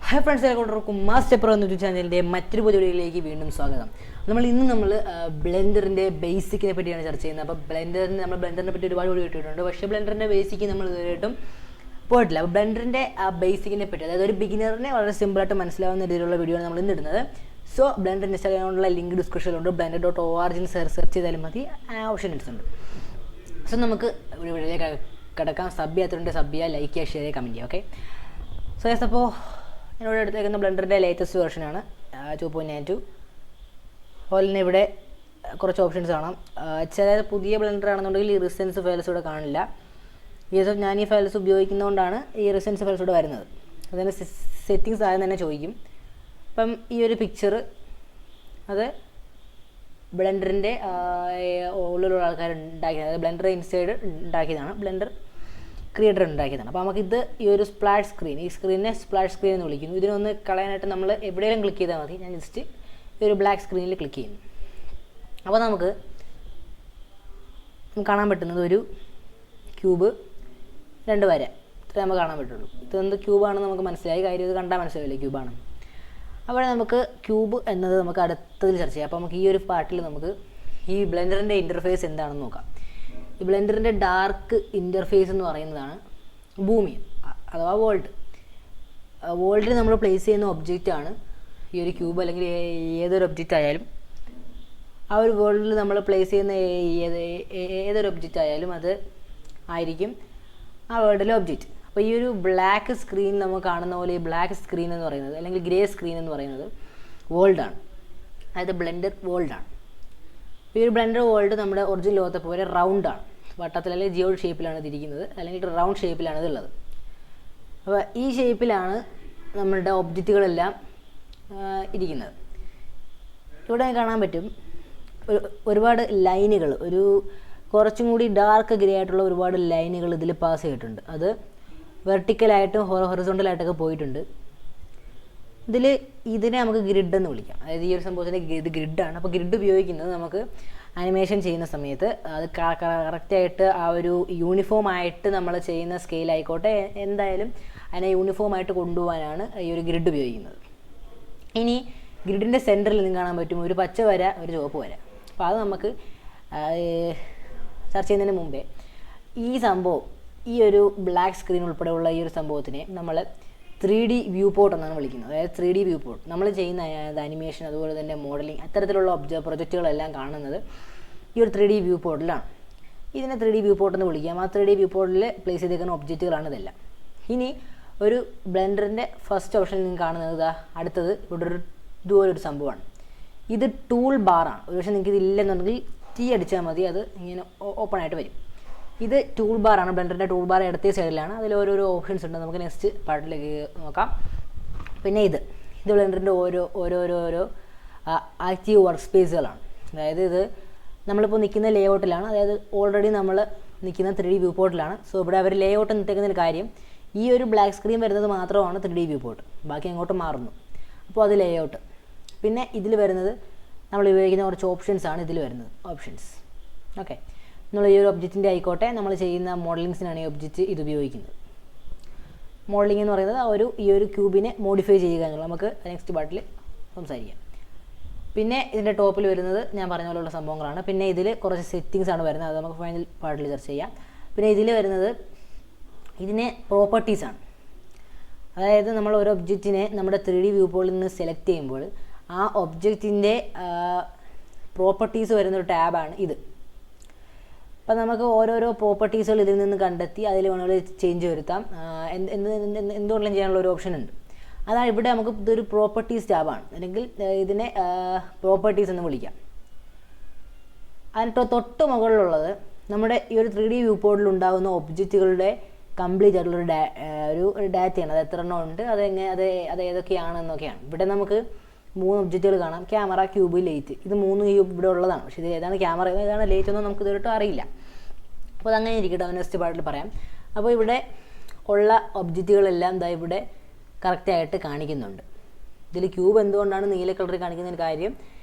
Hi friends, എല്ലാവർക്കും master pro എന്ന YouTube ചാനലിൻ്റെ മറ്റൊരു പുതിയ വീഡിയോയിലേക്ക് വീണ്ടും സ്വാഗതം. നമ്മൾ ബ്ലെൻഡറിൻ്റെ ബേസിക്കിനെ പറ്റിയാണ് ചർച്ച ചെയ്യുന്നത്. അപ്പോൾ ബ്ലെൻഡറിനെ പറ്റി ഒരുപാട് വീഡിയോ ഇട്ടിട്ടുണ്ട്. പക്ഷേ ബ്ലെൻഡറിൻ്റെ ബേസിക്ക് നമ്മൾ ഇതുവരെയായിട്ടും പോയിട്ടില്ല. അപ്പോൾ ബ്ലെൻഡറിൻ്റെ ആ ബേസിക്കിനെ പറ്റി, അതായത് ഒരു ബിഗിനറിനെ വളരെ സിമ്പിളായിട്ട് മനസ്സിലാവുന്ന രീതിയിലുള്ള വീഡിയോ ആണ് നമ്മൾ ഇന്ന് ഇടുന്നത്. സോ ബ്ലെൻഡർ ഇൻസ്റ്റാൾ ചെയ്യാനുള്ള ലിങ്ക് ഡിസ്ക്രിപ്ഷനിലുണ്ട്. blender.org സെർച്ച് ചെയ്താലും മതി, ആ ഓപ്ഷൻസ് ഉണ്ട്. സോ നമുക്ക് ഒരു വീഡിയോയിലേക്ക് കിടക്കാം. സബ് ചെയ്യാത്തതുകൊണ്ട് സബ് ചെയ്യുക, ലൈക്ക് ചെയ്യുക, ഷെയർ ചെയ്യുക, കമൻറ്റ് ചെയ്യുക. ഓക്കെ, സോ യെസ്, അപ്പോൾ എന്നോട് എടുത്തേക്കുന്ന ബ്ലെൻഡറിൻ്റെ ലേറ്റസ്റ്റ് വേർഷനാണ് 2.92. അതുപോലെ തന്നെ ഇവിടെ കുറച്ച് ഓപ്ഷൻസ് കാണാം. ചില പുതിയ ബ്ലെൻഡർ ആണെന്നുണ്ടെങ്കിൽ ഈ റിസൻസ് ഫയൽസ് ഇവിടെ കാണില്ല. ഞാൻ ഈ ഫയൽസ് ഉപയോഗിക്കുന്നതുകൊണ്ടാണ് ഈ റിസൻസ് ഫയൽസ് ഇവിടെ വരുന്നത്. അതുതന്നെ സെറ്റിങ്സ് ആദ്യം തന്നെ ചോദിക്കും. അപ്പം ഈ ഒരു പിക്ചർ അത് ബ്ലെൻഡറിൻ്റെ ഉള്ളിലുള്ള ആൾക്കാർ ഉണ്ടാക്കിയത്, അതായത് ബ്ലെൻഡർ ഇൻസൈഡ് ഉണ്ടാക്കിയതാണ്, ബ്ലെൻഡർ ക്രിയേറ്റർ ഉണ്ടാക്കിയതാണ്. അപ്പോൾ നമുക്കിത് ഈ ഒരു സ്പ്ലാഷ് സ്ക്രീൻ, ഈ സ്ക്രീനിനെ സ്പ്ലാഷ് സ്ക്രീൻ എന്ന് വിളിക്കുന്നു. ഇതിനൊന്ന് കളയാനായിട്ട് നമ്മൾ എവിടെയെങ്കിലും ക്ലിക്ക് ചെയ്താൽ മതി. ഞാൻ ജസ്റ്റ് ഈ ഒരു ബ്ലാക്ക് സ്ക്രീനിൽ ക്ലിക്ക് ചെയ്യുന്നു. അപ്പോൾ നമുക്ക് കാണാൻ പറ്റുന്നത് ഒരു ക്യൂബ്, 2 വര, ഇത്രേ നമുക്ക് കാണാൻ പറ്റുള്ളൂ. ഇതെന്ത് ക്യൂബാണെന്ന് നമുക്ക് മനസ്സിലായി. കാര്യം ഇത് കണ്ടാൽ മനസ്സിലാവില്ലേ ക്യൂബാണ്. അവിടെ നമുക്ക് ക്യൂബ് എന്നത് നമുക്ക് അടുത്തതിൽ ചർച്ച ചെയ്യാം. അപ്പോൾ നമുക്ക് ഈ ഒരു പാർട്ടിൽ നമുക്ക് ഈ ബ്ലെൻഡറിൻ്റെ ഇൻ്റർഫേസ് എന്താണെന്ന് നോക്കാം. ഈ ബ്ലെൻഡറിൻ്റെ ഡാർക്ക് ഇൻ്റർഫേസ് എന്ന് പറയുന്നതാണ് ഭൂമി അഥവാ വേൾഡ്. വേൾഡിൽ നമ്മൾ പ്ലേസ് ചെയ്യുന്ന ഒബ്ജക്റ്റാണ് ഈ ഒരു ക്യൂബ്, അല്ലെങ്കിൽ ഏതൊരു ഒബ്ജക്റ്റ് ആയാലും ആ ഒരു വേൾഡിൽ നമ്മൾ പ്ലേസ് ചെയ്യുന്ന ഏതൊരു ഒബ്ജക്റ്റ് ആയാലും അത് ആയിരിക്കും ആ വേൾഡിലെ ഒബ്ജക്റ്റ്. അപ്പോൾ ഈ ഒരു ബ്ലാക്ക് സ്ക്രീൻ നമ്മൾ കാണുന്ന പോലെ ഈ ബ്ലാക്ക് സ്ക്രീൻ എന്ന് പറയുന്നത്, അല്ലെങ്കിൽ ഗ്രേ സ്ക്രീൻ എന്ന് പറയുന്നത് വേൾഡാണ്, അതായത് ബ്ലെൻഡർ വേൾഡാണ്. ഈ ഒരു ബ്ലെൻഡർ വേൾഡ് നമ്മുടെ ഒറിജിനൽ ലോകത്തെ പോലെ റൗണ്ടാണ്, വട്ടത്തിൽ അല്ലെങ്കിൽ ജിയോ ഷേപ്പിലാണ് ഇതിരിക്കുന്നത്, അല്ലെങ്കിൽ റൗണ്ട് ഷേപ്പിലാണ് ഇതുള്ളത്. അപ്പോൾ ഈ ഷേപ്പിലാണ് നമ്മളുടെ ഒബ്ജക്റ്റുകളെല്ലാം ഇരിക്കുന്നത്. ഇവിടെ കാണാൻ പറ്റും ഒരുപാട് ലൈനുകൾ, ഒരു കുറച്ചും കൂടി ഡാർക്ക് ഗ്രേ ആയിട്ടുള്ള ഒരുപാട് ലൈനുകൾ ഇതിൽ പാസ് ചെയ്തിട്ടുണ്ട്. അത് വെർട്ടിക്കലായിട്ടും ഹൊറിസോണ്ടലായിട്ടൊക്കെ പോയിട്ടുണ്ട്. ഇതിനെ നമുക്ക് ഗ്രിഡ് എന്ന് വിളിക്കാം. അതായത് ഈ ഒരു സംഭവത്തിൻ്റെ ഇത് ഗ്രിഡാണ്. അപ്പോൾ ഗ്രിഡ് ഉപയോഗിക്കുന്നത് നമുക്ക് ആനിമേഷൻ ചെയ്യുന്ന സമയത്ത് അത് കറക്റ്റായിട്ട് ആ ഒരു യൂണിഫോം ആയിട്ട് നമ്മൾ ചെയ്യുന്ന സ്കെയിൽ ആയിക്കോട്ടെ, എന്തായാലും അതിനെ യൂണിഫോം ആയിട്ട് കൊണ്ടുപോകാനാണ് ഈ ഒരു ഗ്രിഡ് ഉപയോഗിക്കുന്നത്. ഇനി ഗ്രിഡിൻ്റെ സെൻറ്ററിൽ നിന്ന് കാണാൻ പറ്റും ഒരു പച്ച വര, ഒരു ചുവപ്പ് വര. അപ്പോൾ അത് നമുക്ക് ചർച്ച ചെയ്യുന്നതിന് മുമ്പേ ഈ സംഭവം, ഈ ഒരു ബ്ലാക്ക് സ്ക്രീൻ ഉൾപ്പെടെയുള്ള ഈ ഒരു സംഭവത്തിനെ നമ്മൾ 3D വ്യൂ പോർട്ട് എന്നാണ് വിളിക്കുന്നത്. അതായത് 3D വ്യൂ പോർട്ട് നമ്മൾ ചെയ്യുന്ന ആനിമേഷൻ, അതുപോലെ തന്നെ മോഡലിംഗ്, അത്തരത്തിലുള്ള പ്രൊജക്റ്റുകളെല്ലാം കാണുന്നത് ഈ ഒരു 3D വ്യൂ പോർട്ടിലാണ്. ഇതിനെ 3D വ്യൂ പോർട്ട് എന്ന് വിളിക്കാം. ആ 3D വ്യൂ പോർട്ടിൽ പ്ലേസ് ചെയ്തേക്കുന്ന ഒബ്ജക്റ്റുകളാണ് ഇതെല്ലാം. ഇനി ഒരു ബ്ലെൻഡറിൻ്റെ ഫസ്റ്റ് ഓപ്ഷനിൽ നിന്ന് കാണുന്നത് അടുത്തത് ഇവിടെ ഇതുപോലൊരു സംഭവമാണ്. ഇത് ടൂൾ ബാറാണ്. ഒരു പക്ഷേ നിങ്ങൾക്ക് ഇതില്ലെന്നുണ്ടെങ്കിൽ തീ അടിച്ചാൽ മതി, അത് ഇങ്ങനെ ഓപ്പൺ ആയിട്ട് വരും. ഇത് ടൂൾ ബാറാണ്. ബ്ലെൻഡറിൻ്റെ ടൂൾ ബാർ ഇടത്തെ സൈഡിലാണ്. അതിൽ ഓരോരോ ഓപ്ഷൻസ് ഉണ്ട്. നമുക്ക് നെക്സ്റ്റ് പാർട്ടിലേക്ക് നോക്കാം. പിന്നെ ഇത് ബ്ലെൻഡറിൻ്റെ ഓരോരോ ആക്റ്റീവ് വർക്ക് സ്പേസുകളാണ്. അതായത് ഇത് നമ്മളിപ്പോൾ നിൽക്കുന്ന ലേ ഔട്ടിലാണ്, അതായത് ഓൾറെഡി നമ്മൾ നിൽക്കുന്ന 3D വ്യൂ പോർട്ടിലാണ്. സോ ഇവിടെ അവർ ലേ ഔട്ട് നിൽക്കുന്നതിന് കാര്യം ഈ ഒരു ബ്ലാക്ക് സ്ക്രീൻ വരുന്നത് മാത്രമാണ് 3D വ്യൂ പോർട്ട്, ബാക്കി അങ്ങോട്ട് മാറുന്നു. അപ്പോൾ അത് ലേ ഔട്ട്. പിന്നെ ഇതിൽ വരുന്നത് നമ്മൾ ഉപയോഗിക്കുന്ന കുറച്ച് ഓപ്ഷൻസ് ആണ് ഇതിൽ വരുന്നത്. Options, okay. നമ്മൾ ഈ ഒരു ഒബ്ജക്റ്റിൻ്റെ ആയിക്കോട്ടെ, നമ്മൾ ചെയ്യുന്ന മോഡലിങ്സിനാണ് ഈ ഒബ്ജക്റ്റ് ഇത് ഉപയോഗിക്കുന്നത്. മോഡലിംഗ് എന്ന് പറയുന്നത് ഈ ഒരു ക്യൂബിനെ മോഡിഫൈ ചെയ്യുക എന്നുള്ളത് നമുക്ക് നെക്സ്റ്റ് പാർട്ടിൽ സംസാരിക്കാം. പിന്നെ ഇതിൻ്റെ ടോപ്പിൽ വരുന്നത് ഞാൻ പറഞ്ഞ പോലെയുള്ള സംഭവങ്ങളാണ്. പിന്നെ ഇതിൽ കുറച്ച് സെറ്റിങ്സ് ആണ് വരുന്നത്, അത് നമുക്ക് ഫൈനൽ പാർട്ടിൽ ചർച്ച ചെയ്യാം. പിന്നെ ഇതിൽ വരുന്നത് ഇതിനെ പ്രോപ്പർട്ടീസാണ്. അതായത് നമ്മൾ ഒരു ഒബ്ജക്റ്റിനെ നമ്മുടെ 3D വ്യൂ പോർട്ടിൽ നിന്ന് സെലക്ട് ചെയ്യുമ്പോൾ ആ ഒബ്ജക്റ്റിൻ്റെ പ്രോപ്പർട്ടീസ് വരുന്നൊരു ടാബാണ് ഇത്. അപ്പോൾ നമുക്ക് ഓരോരോ പ്രോപ്പർട്ടീസുകൾ ഇതിൽ നിന്ന് കണ്ടെത്തി അതിൽ വേണമെങ്കിൽ ചേഞ്ച് വരുത്താം, എന്തുകൊണ്ടും ചെയ്യാനുള്ള ഒരു ഓപ്ഷൻ ഉണ്ട്. അതാണ് ഇവിടെ നമുക്ക് ഇതൊരു പ്രോപ്പർട്ടീസ് ടാബാണ്, അല്ലെങ്കിൽ ഇതിനെ പ്രോപ്പർട്ടീസ് എന്ന് വിളിക്കാം. അതിന് തൊട്ട് മുകളിലുള്ളത് നമ്മുടെ ഈ ഒരു 3D വ്യൂ പോർട്ടിൽ ഉണ്ടാകുന്ന ഒബ്ജക്റ്റുകളുടെ കംപ്ലീറ്റ് ആയിട്ടുള്ളൊരു ഒരു ഡാറ്റയാണ്. അത് എത്ര എണ്ണം ഉണ്ട്, അത് ഏതൊക്കെയാണെന്നൊക്കെയാണ്. ഇവിടെ നമുക്ക് 3 ഒബ്ജക്റ്റുകൾ കാണാം: ക്യാമറ, ക്യൂബ്, ലൈറ്റ്. ഇത് 3 ഇവിടെ ഉള്ളതാണ്. പക്ഷേ ഇത് ഏതാണ് ക്യാമറ, ഏതാണ് ലൈറ്റ് ഒന്നും നമുക്ക് ഇതുവരെയായിട്ടും അറിയില്ല. അപ്പോൾ അതങ്ങനെ ഇരിക്കട്ടെ, നെക്സ്റ്റ് പാർട്ടിൽ പറയാം. അപ്പോൾ ഇവിടെ ഉള്ള ഒബ്ജക്റ്റുകളെല്ലാം ഇവിടെ കറക്റ്റായിട്ട് കാണിക്കുന്നുണ്ട്. ഇതിൽ ക്യൂബ് എന്തുകൊണ്ടാണ് നീല കളറിൽ കാണിക്കുന്നതിന് കാര്യം,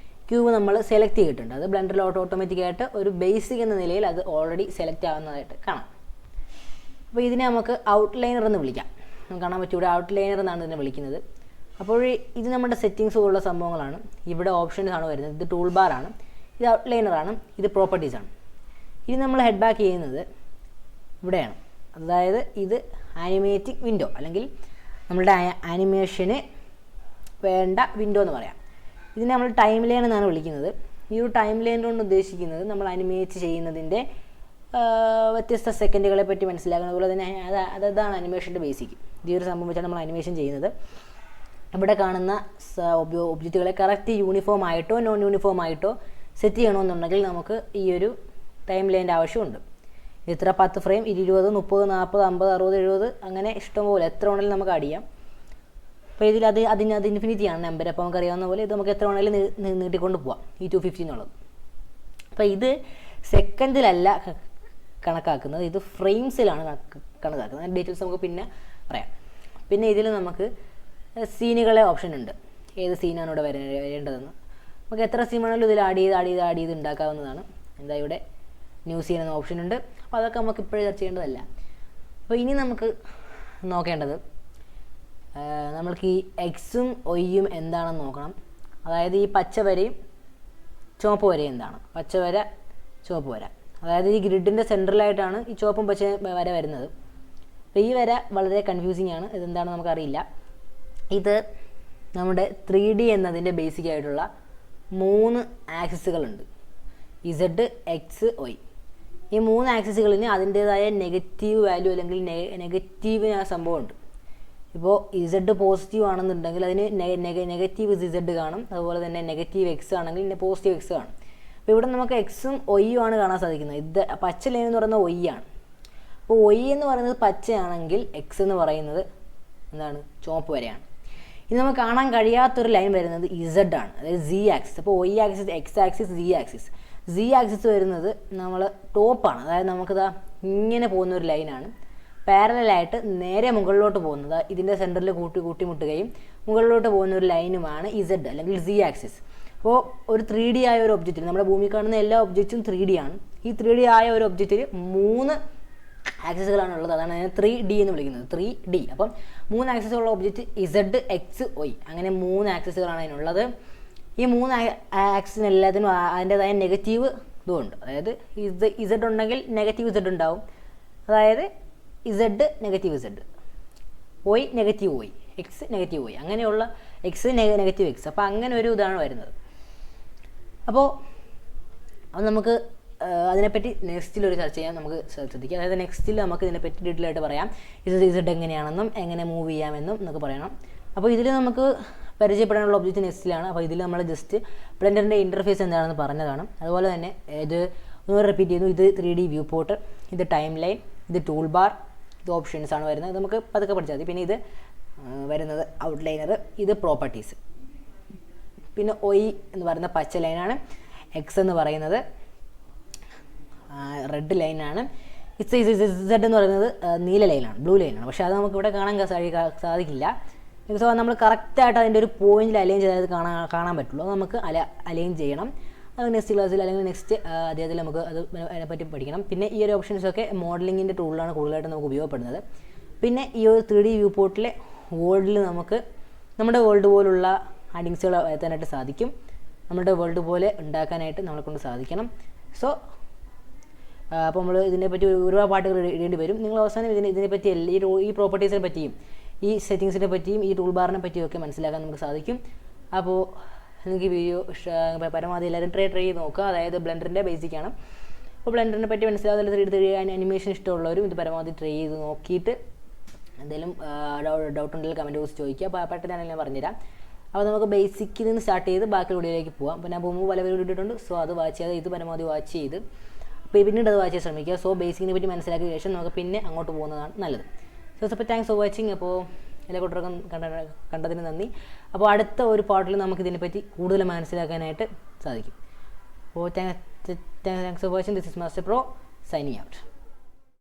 ക്യൂബ് നമ്മൾ സെലക്ട് ചെയ്തിട്ടുണ്ട്. അത് ബ്ലെൻഡറിൽ ഓട്ടോമാറ്റിക്കായിട്ട് ഒരു ബേസിക് എന്ന നിലയിൽ അത് ഓൾറെഡി സെലക്ട് ആവുന്നതായിട്ട് കാണാം. അപ്പോൾ ഇതിനെ നമുക്ക് ഔട്ട്ലൈനർ എന്ന് വിളിക്കാം. നമുക്ക് കാണാൻ പറ്റും ഇവിടെ ഔട്ട്ലൈനർ എന്നാണ് ഇതിനെ വിളിക്കുന്നത്. അപ്പോൾ ഇത് നമ്മുടെ സെറ്റിങ്സ് പോലുള്ള സംഭവങ്ങളാണ്. ഇവിടെ ഓപ്ഷൻസ് ആണ് വരുന്നത്. ഇത് ടൂൾ ബാർ ആണ്, ഇത് ഔട്ട്ലൈനറാണ്, ഇത് പ്രോപ്പർട്ടീസാണ്. ഇനി നമ്മൾ ഹെഡ് ബാക്ക് ചെയ്യുന്നത് ഇവിടെയാണ്. അതായത് ഇത് ആനിമേറ്റിംഗ് വിൻഡോ, അല്ലെങ്കിൽ നമ്മളുടെ ആനിമേഷന് വേണ്ട വിൻഡോ എന്ന് പറയാം. ഇതിനെ നമ്മൾ ടൈം ലൈൻ എന്നാണ് വിളിക്കുന്നത്. ഈ ഒരു ടൈം ലൈൻ കൊണ്ട് ഉദ്ദേശിക്കുന്നത് നമ്മൾ അനിമേറ്റ് ചെയ്യുന്നതിൻ്റെ വ്യത്യസ്ത സെക്കൻഡുകളെ പറ്റി മനസ്സിലാക്കുന്നത്. അതുപോലെ തന്നെ അതാണ് അനിമേഷൻ്റെ ബേസിക്. ഈ ഒരു സംഭവം വെച്ചാണ് നമ്മൾ അനിമേഷൻ ചെയ്യുന്നത്. ഇവിടെ കാണുന്ന ഒബ്ജക്റ്റുകളെ കറക്റ്റ് യൂണിഫോം ആയിട്ടോ നോൺ യൂണിഫോം ആയിട്ടോ സെറ്റ് ചെയ്യണമെന്നുണ്ടെങ്കിൽ നമുക്ക് ഈ ഒരു ടൈം ലൈൻ്റെ ആവശ്യമുണ്ട്. ഇത്ര 10 ഫ്രെയിം, 20, 30, 40, 50, 60, 70 അങ്ങനെ ഇഷ്ടംപോലെ എത്ര വേണമെങ്കിലും നമുക്ക് ആഡ് ചെയ്യാം. അപ്പോൾ ഇതിൽ അത് ഇൻഫിനിറ്റിയാണ് നമ്പർ. അപ്പോൾ നമുക്കറിയാവുന്ന പോലെ ഇത് നമുക്ക് എത്ര വേണമെങ്കിലും നീട്ടിക്കൊണ്ട് പോവാം, ഈ 250 എന്നുള്ളത്. അപ്പോൾ ഇത് സെക്കൻഡിലല്ല കണക്കാക്കുന്നത്, ഇത് ഫ്രെയിംസിലാണ് കണക്കാക്കുന്നത്. അതിൻ്റെ ഡീറ്റെയിൽസ് നമുക്ക് പിന്നെ പറയാം. പിന്നെ ഇതിൽ നമുക്ക് സീനുകളെ ഓപ്ഷൻ ഉണ്ട്, ഏത് സീനാണ് ഇവിടെ വരേണ്ടതെന്ന്. നമുക്ക് എത്ര സീൻ വേണമെങ്കിലും ഇതിൽ ആഡ് ചെയ്ത് ഉണ്ടാക്കാവുന്നതാണ്. എന്താ ഇവിടെ ന്യൂ സീൻ എന്ന ഓപ്ഷൻ ഉണ്ട്. അപ്പോൾ അതൊക്കെ നമുക്ക് ഇപ്പോഴും ചർച്ച ചെയ്യേണ്ടതല്ല. അപ്പോൾ ഇനി നമുക്ക് നോക്കേണ്ടത് നമ്മൾക്ക് ഈ എക്സും ഒയ്യും എന്താണെന്ന് നോക്കണം. അതായത് ഈ പച്ച വരയും ചുവപ്പ് വരയും എന്താണ്? പച്ച വര, ചുവപ്പ് വര. അതായത് ഈ ഗ്രിഡിൻ്റെ സെൻട്രലായിട്ടാണ് ഈ ചുവപ്പും പച്ച വര വരുന്നത്. അപ്പോൾ ഈ വര വളരെ കൺഫ്യൂസിങ് ആണ്, ഇതെന്താണെന്ന് നമുക്കറിയില്ല. ഇത് നമ്മുടെ 3D എന്നതിൻ്റെ ബേസിക് ആയിട്ടുള്ള 3 ആക്സിസുകളുണ്ട്, ഇസഡ്, എക്സ്, ഒയ്. ഈ 3 ആക്സിസുകളിന് അതിൻ്റേതായ നെഗറ്റീവ് വാല്യൂ അല്ലെങ്കിൽ നെഗറ്റീവ് സംഭവമുണ്ട്. ഇപ്പോൾ ഇസഡ് പോസിറ്റീവ് ആണെന്നുണ്ടെങ്കിൽ അതിന് നെഗറ്റീവ് ഇസഡ് കാണും. അതുപോലെ തന്നെ നെഗറ്റീവ് എക്സ് ആണെങ്കിൽ പോസിറ്റീവ് എക്സ് കാണും. അപ്പോൾ ഇവിടെ നമുക്ക് എക്സും ഒയ്യും ആണ് കാണാൻ സാധിക്കുന്നത്. ഇത് പച്ച ലൈൻ എന്ന് പറയുന്നത് ഒയ് ആണ്. അപ്പോൾ ഒയ് എന്ന് പറയുന്നത് പച്ചയാണെങ്കിൽ എക്സ് എന്ന് പറയുന്നത് എന്താണ്? ചുവപ്പ് വരെയാണ്. ഇത് നമുക്ക് കാണാൻ കഴിയാത്തൊരു ലൈൻ വരുന്നത് ഇസഡ് ആണ്, അതായത് സി ആക്സിസ്. അപ്പോൾ ഒയ് axis, X axis, C axis. C axis വരുന്നത് നമ്മൾ ടോപ്പാണ്, അതായത് നമുക്കിതാ ഇങ്ങനെ പോകുന്ന ഒരു ലൈനാണ്. പാരലായിട്ട് നേരെ മുകളിലോട്ട് പോകുന്നത്, ഇതിൻ്റെ സെൻറ്ററിൽ കൂട്ടിമുട്ടുകയും മുകളിലോട്ട് പോകുന്ന ഒരു ലൈനുമാണ് ഇസഡ് അല്ലെങ്കിൽ സി ആക്സിസ്. അപ്പോൾ ഒരു 3D ആയ ഒരു ഒബ്ജക്റ്റിൽ, നമ്മുടെ ഭൂമി കാണുന്ന എല്ലാ ഒബ്ജക്റ്റും 3D ആണ്. ഈ 3D ആയ ഒരു ഒബ്ജക്റ്റിൽ 3 ആക്സിസുകളാണ് ഉള്ളത്. അതാണ് 3D എന്ന് വിളിക്കുന്നത്, 3D. അപ്പം 3 ആക്സിസുള്ള ഒബ്ജക്റ്റ് ഇസഡ്, എക്സ്, ഒയ്, അങ്ങനെ 3 ആക്സിസുകളാണ് അതിനുള്ളത്. ഈ 3 ആക്സിസിന് എല്ലാത്തിനും അതിൻ്റെതായ നെഗറ്റീവ് ഇതുമുണ്ട്. അതായത് ഇസഡ് ഉണ്ടെങ്കിൽ നെഗറ്റീവ് ഇസഡ് ഉണ്ടാവും. അതായത് ഇസഡ് നെഗറ്റീവ് ഇസഡ്, ഒയ് നെഗറ്റീവ് ഒയ്, എക്സ് നെഗറ്റീവ് ഒയ്, അങ്ങനെയുള്ള എക്സ് നെഗറ്റീവ് എക്സ്. അപ്പോൾ അങ്ങനെ ഒരു ഇതാണ് വരുന്നത്. അപ്പോൾ നമുക്ക് അതിനെപ്പറ്റി നെക്സ്റ്റിലൊരു ചർച്ച ചെയ്യാൻ നമുക്ക് ശ്രദ്ധിക്കാം. അതായത് നെക്സ്റ്റിൽ നമുക്ക് ഇതിനെപ്പറ്റി ഡീറ്റെയിൽ ആയിട്ട് പറയാം. ഇസഡ് എങ്ങനെയാണെന്നും എങ്ങനെ മൂവ് ചെയ്യാമെന്നും എന്നൊക്കെ പറയണം. അപ്പോൾ ഇതിൽ നമുക്ക് പരിചയപ്പെടാനുള്ള ഒബ്ജക്റ്റ് നെക്സ്റ്റിലാണ്. അപ്പോൾ ഇതിൽ നമ്മൾ ജസ്റ്റ് ബ്ലെൻഡറിൻ്റെ ഇൻ്റർഫേസ് എന്താണെന്ന് പറഞ്ഞതാണ്. അതുപോലെ തന്നെ ഇത് ഒന്ന് റിപ്പീറ്റ് ചെയ്യുന്നു. ഇത് 3D വ്യൂ പോർട്ട്, ഇത് ടൈം ലൈൻ, ഇത് ടൂൾ ബാർ, ഇത് ഓപ്ഷൻസ് ആണ് വരുന്നത്. ഇത് നമുക്ക് പതുക്കെ പഠിച്ചാൽ മതി. പിന്നെ ഇത് വരുന്നത് ഔട്ട്ലൈനർ, ഇത് പ്രോപ്പർട്ടീസ്. പിന്നെ ഒയ് എന്ന് പറയുന്ന പച്ച ലൈനാണ്, എക്സ് എന്ന് പറയുന്നത് റെഡ് ലൈനാണ്, ഇസഡ് എന്ന് പറയുന്നത് നീല ലൈനാണ്, ബ്ലൂ ലൈനാണ്. പക്ഷേ അത് നമുക്ക് ഇവിടെ കാണാൻ സാധിക്കില്ല. ബിക്കോസ് നമ്മൾ കറക്റ്റായിട്ട് അതിൻ്റെ ഒരു പോയിന്റിൽ അലൈൻ ചെയ്താൽ കാണാൻ പറ്റുള്ളൂ. അത് നമുക്ക് അലൈൻ ചെയ്യണം. അത് നെക്സ്റ്റ് ക്ലാസ്സിൽ അല്ലെങ്കിൽ നെക്സ്റ്റ് അധ്യായത്തിൽ നമുക്ക് അതിനെപ്പറ്റി പഠിക്കണം. പിന്നെ ഈ ഒരു ഓപ്ഷൻസൊക്കെ മോഡലിങ്ങിൻ്റെ ടൂളിലാണ് കൂടുതലായിട്ട് നമുക്ക് ഉപയോഗപ്പെടുന്നത്. പിന്നെ ഈ ഒരു 3D വ്യൂ പോർട്ടിലെ വേൾഡിൽ നമുക്ക് നമ്മുടെ വേൾഡ് പോലുള്ള ആഡിങ്സുകൾ വരുത്താനായിട്ട് സാധിക്കും. നമ്മുടെ വേൾഡ് പോലെ ഉണ്ടാക്കാനായിട്ട് നമ്മളെ കൊണ്ട് സാധിക്കണം. സോ അപ്പോൾ നമ്മൾ ഇതിനെപ്പറ്റി ഒരുപാട് പാട്ടുകൾ ഇടേണ്ടി വരും. നിങ്ങൾ അവസാനം ഇതിനെപ്പറ്റി ഈ പ്രോപ്പർട്ടീസിനെ പറ്റിയും ഈ സെറ്റിങ്സിനെ പറ്റിയും ഈ ടൂൾ ബാറിനെ പറ്റിയും ഒക്കെ മനസ്സിലാക്കാൻ നമുക്ക് സാധിക്കും. അപ്പോൾ നിങ്ങൾക്ക് വീഡിയോ പരമാവധി എല്ലാവരും ട്രൈ ചെയ്ത് നോക്കുക. അതായത് ബ്ലെൻഡറിൻ്റെ ബേസിക്കാണ്. അപ്പോൾ ബ്ലെൻഡറിനെ പറ്റി മനസ്സിലാകാതെ 3D അനിമേഷൻ ഇഷ്ടമുള്ളവരും ഇത് പരമാവധി ട്രൈ ചെയ്ത് നോക്കിയിട്ട് എന്തെങ്കിലും ഡൗട്ട് ഉണ്ടെങ്കിൽ കമൻറ്റ് ബോക്സ് ചോദിക്കുക. അപ്പോൾ പെട്ടെന്നാണെങ്കിൽ ഞാൻ പറഞ്ഞുതരാം. അപ്പോൾ നമുക്ക് ബേസിക്കിൽ നിന്ന് സ്റ്റാർട്ട് ചെയ്ത് ബാക്കി വീഡിയോയിലേക്ക് പോകാം. അപ്പോൾ ഞാൻ പോകുമ്പോൾ പല വീഡിയോ ഇട്ടിട്ടുണ്ട്. സോ അത് വാച്ച് ചെയ്ത് ഇത് പരമാവധി വാച്ച് ചെയ്ത് അപ്പോൾ പിന്നീട് അത് വാച്ച് ചെയ്യാൻ ശ്രമിക്കുക. സോ ബേസിക്കിനെ പറ്റി മനസ്സിലാക്കിയ ശേഷം നമുക്ക് പിന്നെ അങ്ങോട്ട് പോകുന്നതാണ് നല്ലത്. സോ അപ്പോൾ താങ്ക്സ് ഫോർ വാച്ചിങ്. അപ്പോൾ എല്ലാ കൂട്ടർക്കും കണ്ടതിന് നന്ദി. അപ്പോൾ അടുത്ത ഒരു പാർട്ടിൽ നമുക്ക് ഇതിനെപ്പറ്റി കൂടുതൽ മനസ്സിലാക്കാനായിട്ട് സാധിക്കും. അപ്പോൾ thanks for watching. This is master pro signing out.